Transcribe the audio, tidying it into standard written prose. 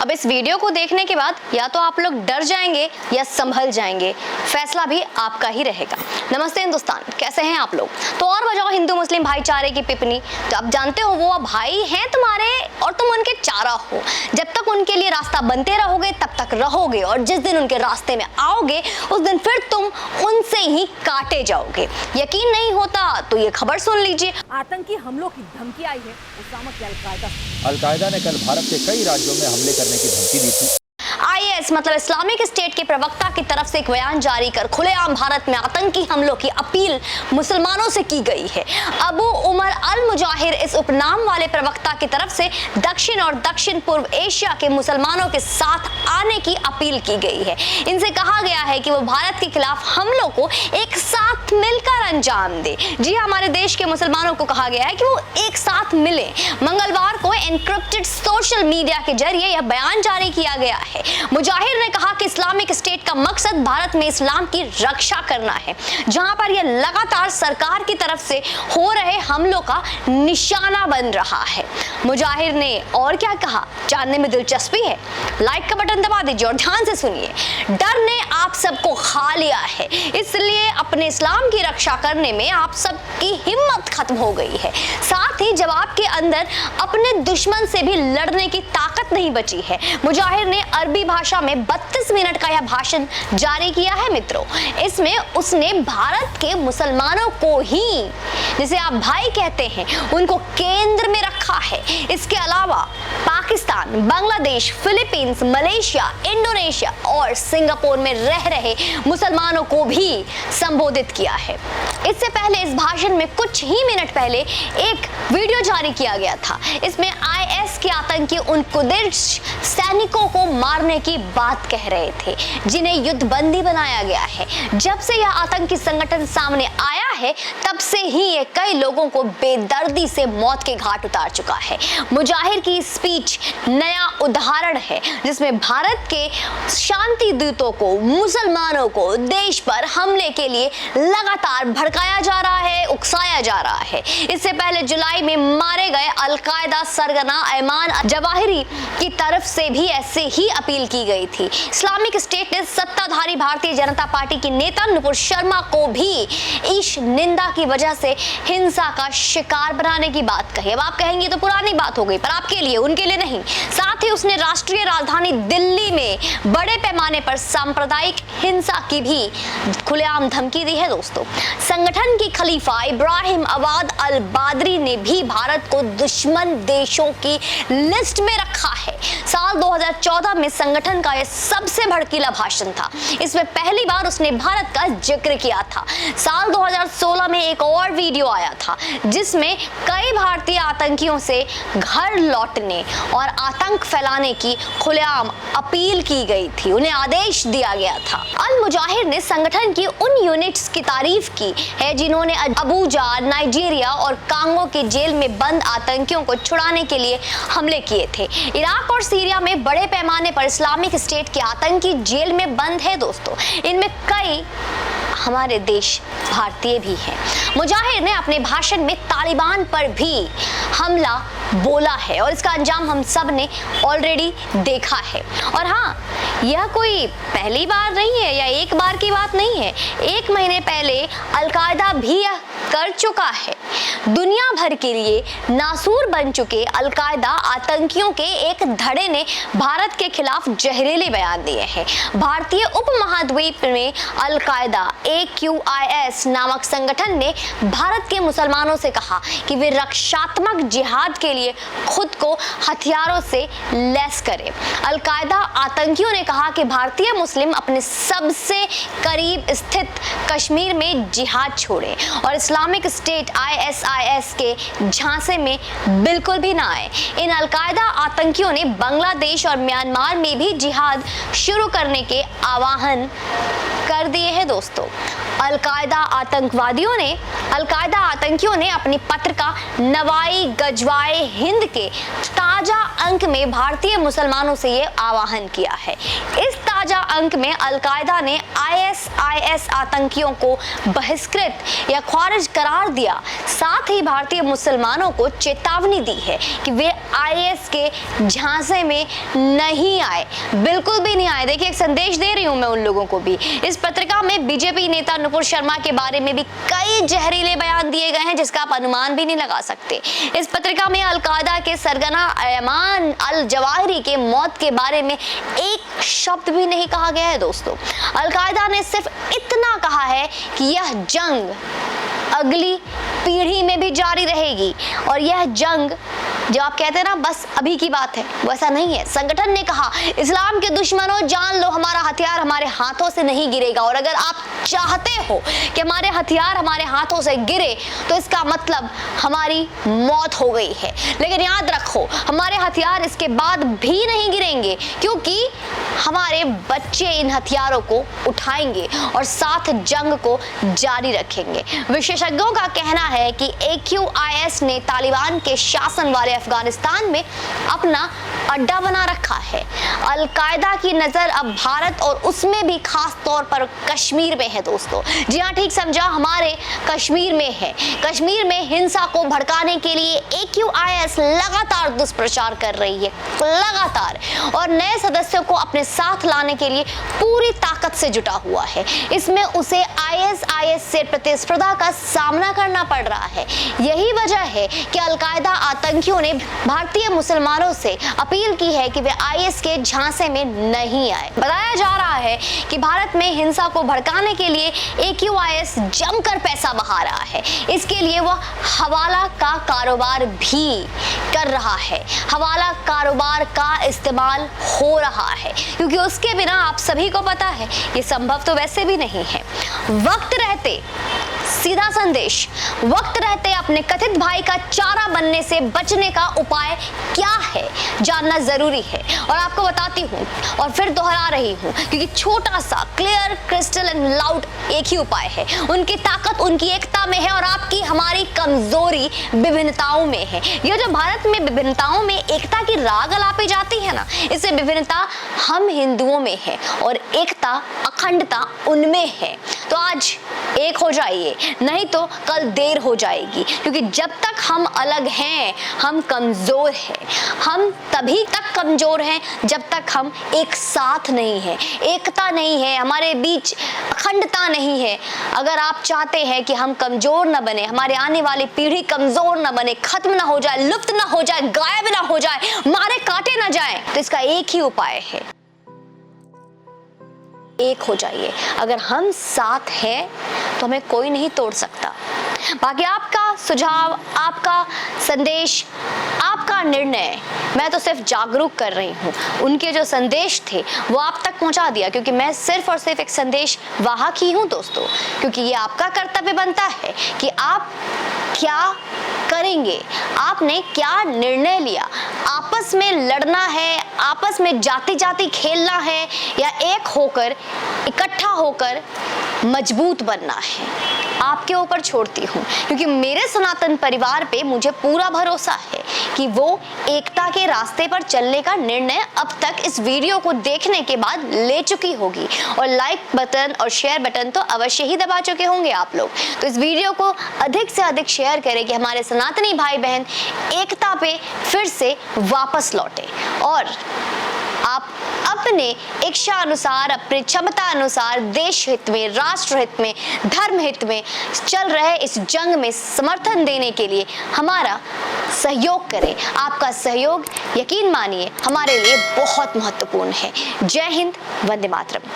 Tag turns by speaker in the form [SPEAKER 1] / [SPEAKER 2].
[SPEAKER 1] अब इस वीडियो को देखने के बाद या तो आप लोग डर जाएंगे या संभल जाएंगे, फैसला भी आपका ही रहेगा। नमस्ते हिंदुस्तान, कैसे हैं आप लोग? तो और बजाओ हिंदू मुस्लिम भाईचारे की पिपनी। तो आप जानते हो वो भाई हैं तुम्हारे और तुम उनके चारा हो। जब तक उनके लिए रास्ता बनते रहोगे तब तक रहोगे, और जिस दिन उनके रास्ते में आओगे उस दिन फिर तुम उनसे ही काटे जाओगे। यकीन नहीं होता तो ये खबर सुन लीजिए।
[SPEAKER 2] आतंकी हमलों की धमकी आई है उसामा के
[SPEAKER 3] अलकायदा ने कल भारत के कई राज्यों में हमले करने की धमकी दी थी।
[SPEAKER 1] IS मतलब इस्लामिक स्टेट के प्रवक्ता की तरफ से एक बयान जारी कर खुलेआम भारत में आतंकी हमलों की अपील मुसलमानों से की गई है। अबू उमर अल मुजाहिर इस उपनाम वाले प्रवक्ता की तरफ से दक्षिण और दक्षिण पूर्व एशिया के मुसलमानों के साथ आने की अपील की गई है। इनसे कहा गया है कि वो भारत के खिलाफ हमलों को एक साथ मिलकर अंजाम दे। जी हमारे देश के मुसलमानों को कहा गया है कि वो एक साथ मिले। मंगलवार को एनक्रिप्टेड सोशल मीडिया के जरिए यह बयान जारी किया गया है। मुजाहिर ने कहा कि इस्लामिक स्टेट का मकसद भारत में इस्लाम की रक्षा करना है, जहां पर यह लगातार सरकार की तरफ से हो रहे हमलों का निशाना बन रहा है। मुजाहिर ने और क्या कहा, जानने में दिलचस्पी है? लाइक का बटन दबा दीजिए और ध्यान से सुनिए। डर ने आप सबको खा लिया है, इसलिए अपने इस्लाम की रक्षा करने में आप सबकी हिम्मत खत्म हो गई है। साथ ही जब आपके अंदर अपने दुश्मन से भी लड़ने की ताकत नहीं बची है। मुजाहिर ने अरबी भाषा में 32 मिनट का यह भाषण जारी किया है मित्रों। इसमें उसने भारत के मुसलमानों को ही, जिसे आप भाई कहते हैं, उनको केंद्र में रखा है। इसके अलावा Pakistan, Bangladesh, Philippines, Malaysia, Indonesia और सिंगापुर में रह रहे मुसलमानों को भी संबोधित किया है। इससे पहले इस भाषण में कुछ ही मिनट पहले एक वीडियो जारी किया गया था। इसमें IS के आतंकी उन कुर्दिश सैनिकों को मारने की बात कह रहे थे जिन्हें युद्धबंदी बनाया गया है। जब से यह आतंकी संगठन सामने आया है तब से ही ये कई लोगों को बेदर्दी से मौत के घाट उतार चुका है। मुजाहिर की स्पीच नया उदाहरण है जिसमें भारत के शांति दूतों को, मुसलमानों को देश पर हमले के लिए लगातार भड़काया जा रहा है, उकसाया जा रहा है। इससे पहले जुलाई में मारे गए अलकायदा सरगना ऐमान जवाहिरी की तरफ से भी ऐसे ही अपील की गई थी। इस्लामिक स्टेट ने सत्ताधारी भारतीय जनता पार्टी की नेता नुपुर शर्मा को भी इस निंदा की वजह से हिंसा का शिकार बनाने की बात कही। अब आप कहेंगे तो पुरानी बात हो गई, पर आपके लिए, उनके लिए नहीं। साथ ही उसने राष्ट्रीय राजधानी दिल्ली में बड़े पैमाने पर सांप्रदायिक हिंसा की भी खुलेआम धमकी दी है दोस्तों। संगठन की खलीफा इब्राहिम अवाद अल बादरी ने भी भारत को दुश्मन देशों की लिस्ट में रखा है। साल 2014 में संगठन का यह सबसे भड़कीला भाषण था। इसमें पहली बार उसने भारत का जिक्र किया था। साल 2016 में एक और वीडियो आया था जिसमें कई भारतीय आतंकियों से घर लौटने और आतंक फैलाने की खुलेआम अपील की गई थी, उन्हें आदेश दिया गया था। अल मुजाहिर ने संगठन की उन यूनिट्स की तारीफ की है जिन्होंने अबूजा, नाइजीरिया और कांगो की जेल में बंद आतंकियों को छुड़ाने के लिए हमले किए थे। इराक और सीरिया में बड़े पैमाने पर इस्लामिक स्टेट के आतंकी जेल में बंद है दोस्तों। इनमें कई हमारे देश भारतीय भी हैं। मुजाहिर ने अपने भाषण में तालिबान पर भी हमला बोला है और इसका अंजाम हम सब ने ऑलरेडी देखा है। और हाँ, यह कोई पहली बार नहीं है या एक बार की बात नहीं है। 1 महीने पहले अलकायदा भी यह कर चुका है। दुनिया भर के लिए नासूर बन चुके अलकायदा आतंकियों के एक धड़े ने भारत के खिलाफ जहरीले बयान दिए हैं। भारतीय उपमहाद्वीप में अलकायदा AQIS नामक संगठन ने भारत के मुसलमानों से कहा कि वे रक्षात्मक जिहाद के लिए खुद को हथियारों से लैस करें। अलकायदा आतंकियों ने कहा कि भारतीय मुस्लिम अपने सबसे करीब स्थित कश्मीर में जिहाद छोड़ें और इस्लामिक स्टेट ISIS के झांसे में बिल्कुल भी ना आए। इन अलकायदा आतंकियों ने बांग्लादेश और म्यांमार में भी जिहाद शुरू करने के आह्वान कर दिए हैं दोस्तों। अलकायदा आतंकियों ने अपनी पत्रिका नवाई गजवाए हिंद के ताजा अंक में भारतीय मुसलमानों से ये आह्वान किया है। इस ताजा अंक में अलकायदा ने ISIS आतंकियों को बहिष्कृत या खारिज करार दिया। साथ ही भारतीय मुसलमानों को चेतावनी दी है कि वे आईएस के झांसे में नहीं आए, बिल्कुल भी नहीं आए। देखिए, एक संदेश दे रही हूं मैं उन लोगों को भी। इस पत्रिका में बीजेपी नेता नुपुर शर्मा के बारे में भी कई जहरीले बयान दिए गए हैं जिसका आप अनुमान भी नहीं लगा सकते। इस पत्रिका में अलकायदा के सरगना अयमान अल जवाहिरी के मौत के बारे में एक शब्द भी नहीं कहा गया है दोस्तों। अलकायदा ने सिर्फ इतना कहा है कि यह जंग अगली पीढ़ी में भी जारी रहेगी, और यह जंग जो आप कहते हैं ना बस अभी की बात है, वैसा नहीं है। संगठन ने कहा, इस्लाम के दुश्मनों जान लो, हमारा हथियार हमारे हाथों से नहीं गिरेगा, और अगर आप चाहते हो कि हमारे हथियार हमारे हाथों से गिरे तो इसका मतलब हमारी मौत हो गई है। लेकिन याद रखो, हमारे हथियार इसके बाद भी नहीं गिरेंगे, क्योंकि हमारे बच्चे इन हथियारों को उठाएंगे और साथ जंग को जारी रखेंगे। विशेषज्ञों का कहना है कि AQIS ने तालिबान के शासन वाले अफगानिस्तान में अपना अड्डा बना रखा है। अलकायदा की नजर अब भारत और उसमें भी खास तौर पर कश्मीर में है दोस्तों। जी हाँ, ठीक समझा, हमारे कश्मीर में है। कश्मीर में हिंसा को भड़काने के लिए AQIS लगातार दुष्प्रचार कर रही है, लगातार, और नए सदस्यों को अपने साथ लाने के लिए पूरी ताकत से जुटा हुआ है। इसमें उसे ISIS से प्रतिस्पर्धा का सामना करना पड़ रहा है। यही वजह है कि अलकायदा आतंकियों ने भारतीय मुसलमानों से अपील की है कि वे IS के झांसे में नहीं आए। बताया जा रहा है कि भारत में हिंसा को भड़काने के लिए AQIS जमकर पैसा बहा रहा है। इसके लिए वह हवाला का कारोबार भी कर रहा है। हवाला कारोबार का इस्तेमाल हो रहा है, क्योंकि उसके बिना आप सभी को पता है ये संभव तो वैसे भी नहीं है। वक्त रहते सीधा संदेश, वक्त रहते अपने कथित भाई का चारा बनने से बचने का उपाय क्या है जानना जरूरी है। और आपको बताती हूँ और फिर दोहरा रही हूँ, क्योंकि छोटा सा क्लियर क्रिस्टल एंड लाउड एक ही उपाय है। उनकी ताकत उनकी एकता में है, और आपकी हमारी कमजोरी विभिन्नताओं में है। ये जो भारत में विभिन्नताओं में एकता की राग अलापी जाती है ना, इससे विभिन्नता हम हिंदुओं में है और एकता अखंडता उनमें है। तो आज एक हो जाइए, नहीं तो कल देर हो जाएगी, क्योंकि जब तक हम अलग हैं हम कमजोर हैं। हम तभी तक कमजोर हैं जब तक हम एक साथ नहीं हैं, एकता नहीं है, हमारे बीच अखंडता नहीं है। अगर आप चाहते हैं कि हम कमजोर न बने, हमारे आने वाली पीढ़ी कमजोर न बने, खत्म ना हो जाए, लुप्त ना हो जाए, गायब ना हो जाए, मारे काटे ना जाए, तो इसका एक ही उपाय है, एक हो जाइए। अगर हम साथ हैं तो हमें कोई नहीं तोड़ सकता। बाकी आपका सुझाव, आपका संदेश, आपका निर्णय, मैं तो सिर्फ जागरूक कर रही हूँ। उनके जो संदेश थे वो आप तक पहुँचा दिया, क्योंकि मैं सिर्फ और सिर्फ एक संदेश वाहक ही हूँ दोस्तों। क्योंकि ये आपका कर्तव्य बनता है कि आप क्या करेंगे, आपने क्या निर्णय लिया। आपस में लड़ना है, आपस में जाति जाति खेलना है, या एक होकर इकट्ठा होकर मजबूत बनना है, आपके ऊपर छोड़ती हूँ। क्योंकि मेरे सनातन परिवार पे मुझे पूरा भरोसा है कि वो एकता के रास्ते पर चलने का निर्णय अब तक इस वीडियो को देखने के बाद ले चुकी होगी। और लाइक बटन और शेयर बटन तो अवश्य ही दबा चुके होंगे आप लोग। तो इस वीडियो को अधिक से अधिक शेयर करें कि हमारे सनातनी भाई बहन एकता पे फिर से वापस लौटे, और आप अपने इच्छा अनुसार, अपनी क्षमता अनुसार देश हित में, राष्ट्र हित में, धर्म हित में चल रहे इस जंग में समर्थन देने के लिए हमारा सहयोग करें। आपका सहयोग, यकीन मानिए, हमारे लिए बहुत महत्वपूर्ण है। जय हिंद, वंदे मातरम।